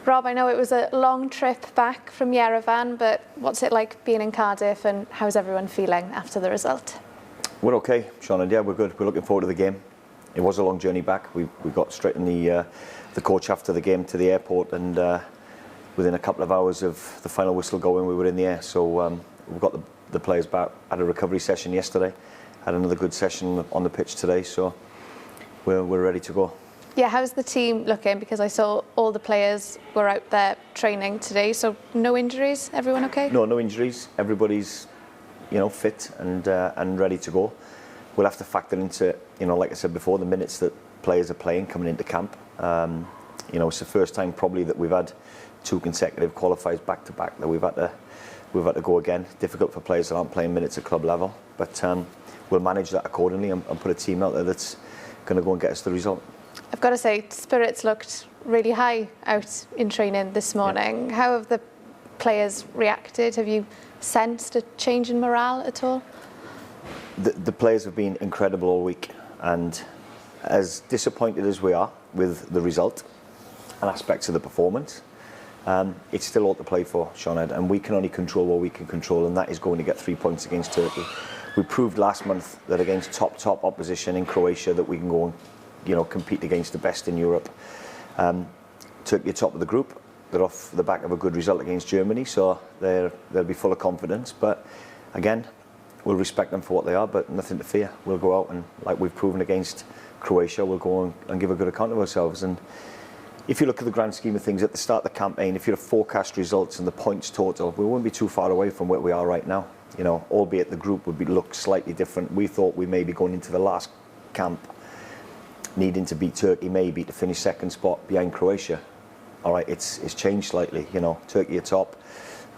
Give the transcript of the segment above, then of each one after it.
Rob, I know it was a long trip back from Yerevan, but what's it like being in Cardiff and how's everyone feeling after the result? We're okay, Sioned, yeah, we're good. We're looking forward to the game. It was a long journey back. We got straight in the coach after the game to the airport, and within a couple of hours of the final whistle going, we were in the air. So we've got the players back. Had a recovery session yesterday, had another good session on the pitch today, so we're ready to go. Yeah, how's the team looking? Because I saw all the players were out there training today, so no injuries? Everyone okay? No injuries. Everybody's, fit and ready to go. We'll have to factor into, like I said before, the minutes that players are playing coming into camp. It's the first time probably that we've had 2 consecutive qualifiers back to back that we've had to go again. Difficult for players that aren't playing minutes at club level, but we'll manage that accordingly and put a team out there that's going to go and get us the result. I've got to say, spirits looked really high out in training this morning. Yeah. How have the players reacted? Have you sensed a change in morale at all? The players have been incredible all week, and as disappointed as we are with the result and aspects of the performance, it's still all to play for, Sioned, and we can only control what we can control, and that is going to get 3 points against Turkey. We proved last month that against top opposition in Croatia that we can go and compete against the best in Europe. Turkey are top of the group. They're off the back of a good result against Germany, so they'll be full of confidence. But again, we'll respect them for what they are, but nothing to fear. We'll go out and, like we've proven against Croatia, we'll go and give a good account of ourselves. And if you look at the grand scheme of things, at the start of the campaign, if you have forecast results and the points total, we won't be too far away from where we are right now. Albeit the group would look slightly different. We thought we may be going into the last camp needing to beat Turkey maybe to finish second spot behind Croatia. All right, it's changed slightly. Turkey are top,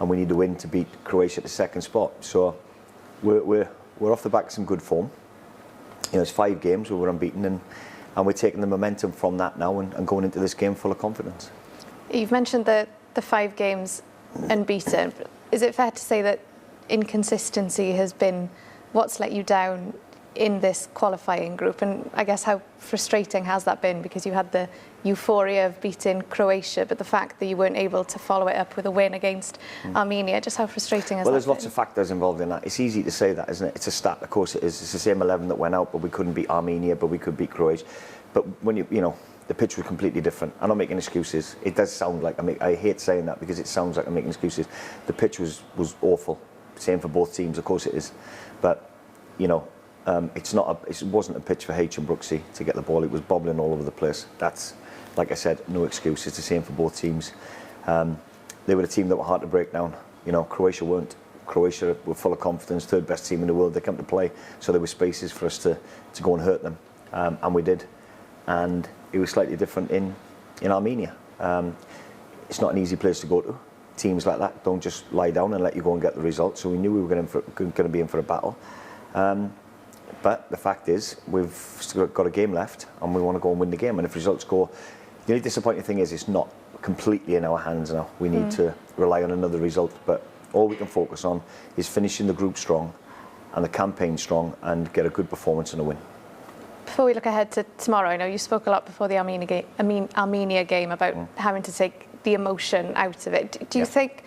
and we need to win to beat Croatia to second spot. So we're off the back of some good form. It's 5 games where we're unbeaten, and we're taking the momentum from that now and going into this game full of confidence. You've mentioned the 5 games unbeaten. Is it fair to say that inconsistency has been what's let you down in this qualifying group? And I guess how frustrating has that been, because you had the euphoria of beating Croatia, but the fact that you weren't able to follow it up with a win against Armenia, just how frustrating has that been? Well, there's lots of factors involved in that. It's easy to say that, isn't it? It's a stat, of course it is. It's the same 11 that went out, but we couldn't beat Armenia, but we could beat Croatia. But when the pitch was completely different. I'm not making excuses. It does sound like I hate saying that because it sounds like I'm making excuses. The pitch was awful. Same for both teams, of course it is. But it wasn't a pitch for H and Brooksy to get the ball. It was bobbling all over the place. That's, like I said, no excuse. It's the same for both teams. They were a team that were hard to break down. Croatia weren't. Croatia were full of confidence, 3rd best team in the world. They come to play, so there were spaces for us to go and hurt them, and we did. And it was slightly different in Armenia. It's not an easy place to go to. Teams like that don't just lie down and let you go and get the result. So we knew we were going to be in for a battle. But the fact is, we've still got a game left, and we want to go and win the game. And if results go, the only disappointing thing is it's not completely in our hands now. We need to rely on another result. But all we can focus on is finishing the group strong and the campaign strong and get a good performance and a win. Before we look ahead to tomorrow, I know you spoke a lot before the Armenia game about having to take the emotion out of it. Do you think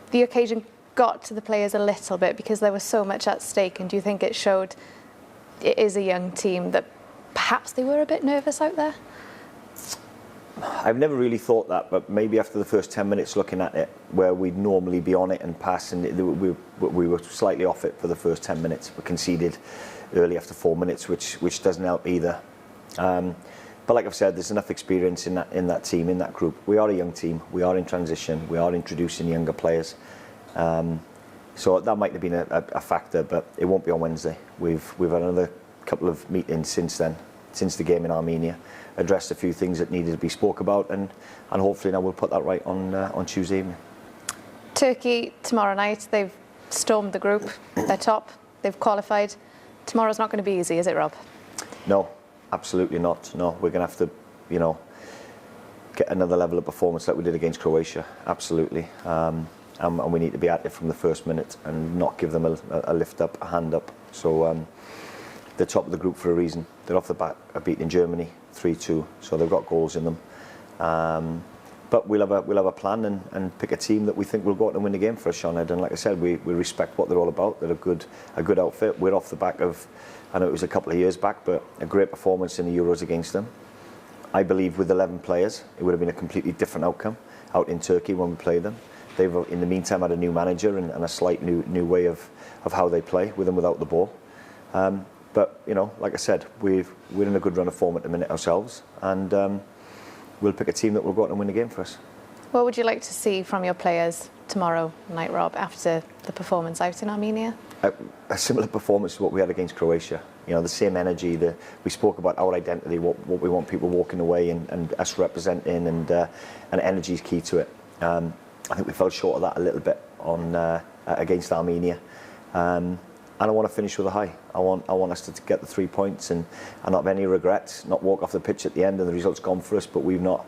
the occasion got to the players a little bit because there was so much at stake, and do you think it showed it is a young team that perhaps they were a bit nervous out there? I've never really thought that, but maybe after the first 10 minutes looking at it, where we'd normally be on it and passing, we were slightly off it for the first 10 minutes. We conceded early after 4 minutes, which doesn't help either. But like I've said, there's enough experience in that team, in that group. We are a young team. We are in transition. We are introducing younger players. So that might have been a factor, but it won't be on Wednesday. We've had another couple of meetings since then, since the game in Armenia, addressed a few things that needed to be spoke about, and hopefully now we'll put that right on Tuesday evening. Turkey tomorrow night. They've stormed the group. They're top. They've qualified. Tomorrow's not going to be easy, is it, Rob? No, absolutely not. No, we're going to have to, get another level of performance like we did against Croatia. Absolutely. And we need to be at it from the first minute and not give them a lift up, a hand up. So they're top of the group for a reason. They're off the bat of beating Germany 3-2, so they've got goals in them. But we'll have a plan and pick a team that we think will go out and win the game for us, Sioned. And like I said, we respect what they're all about. They're a good outfit. We're off the back of, I know it was a couple of years back, but a great performance in the Euros against them. I believe with 11 players, it would have been a completely different outcome out in Turkey when we played them. They've, in the meantime, had a new manager and a slight new way of how they play, with and without the ball. But, you know, like I said, we're in a good run of form at the minute ourselves, and we'll pick a team that will go out and win the game for us. What would you like to see from your players tomorrow night, Rob, after the performance out in Armenia? A similar performance to what we had against Croatia. You know, the same energy. We spoke about our identity, what we want people walking away and us representing, and energy is key to it. I think we fell short of that a little bit on against Armenia. And I want to finish with a high. I want us to get the 3 points and not have any regrets, not walk off the pitch at the end and the result's gone for us, but we've not,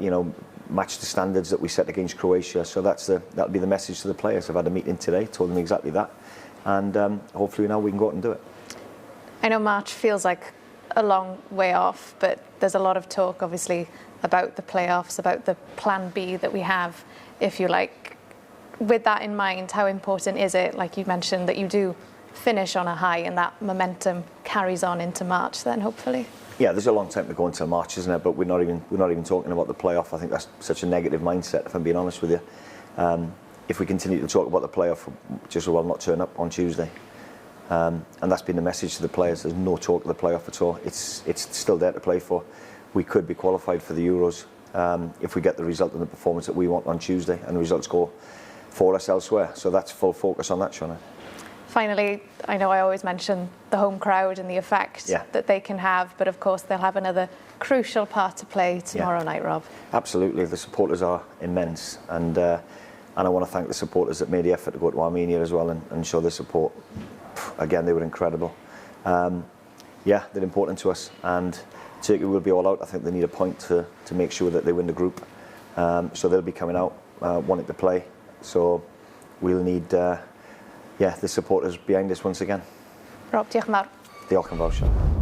you know, matched the standards that we set against Croatia. So that'll be the message to the players. I've had a meeting today, told them exactly that, and hopefully now we can go out and do it. I know March feels like a long way off, but there's a lot of talk, obviously, about the playoffs, about the plan B that we have, if you like. With that in mind, how important is it, like you mentioned, that you do finish on a high and that momentum carries on into March then, hopefully? Yeah, there's a long time to go until March, isn't it? But we're not even talking about the playoff. I think that's such a negative mindset, if I'm being honest with you. If we continue to talk about the playoff, just as well not turn up on Tuesday. And that's been the message to the players. There's no talk of the playoff at all. It's still there to play for. We could be qualified for the Euros if we get the result and the performance that we want on Tuesday, and the results go for us elsewhere. So that's full focus on that, Sioned. Finally, I know I always mention the home crowd and the effect that they can have, but of course they'll have another crucial part to play tomorrow night, Rob. Absolutely, the supporters are immense, and I want to thank the supporters that made the effort to go to Armenia as well and show their support. Again, they were incredible. They're important to us, and Turkey will be all out. I think they need a point to make sure that they win the group. So they'll be coming out wanting to play. So we'll need the supporters behind us once again. Rob, diolch yn fawr. Diolch yn fawr, Sion.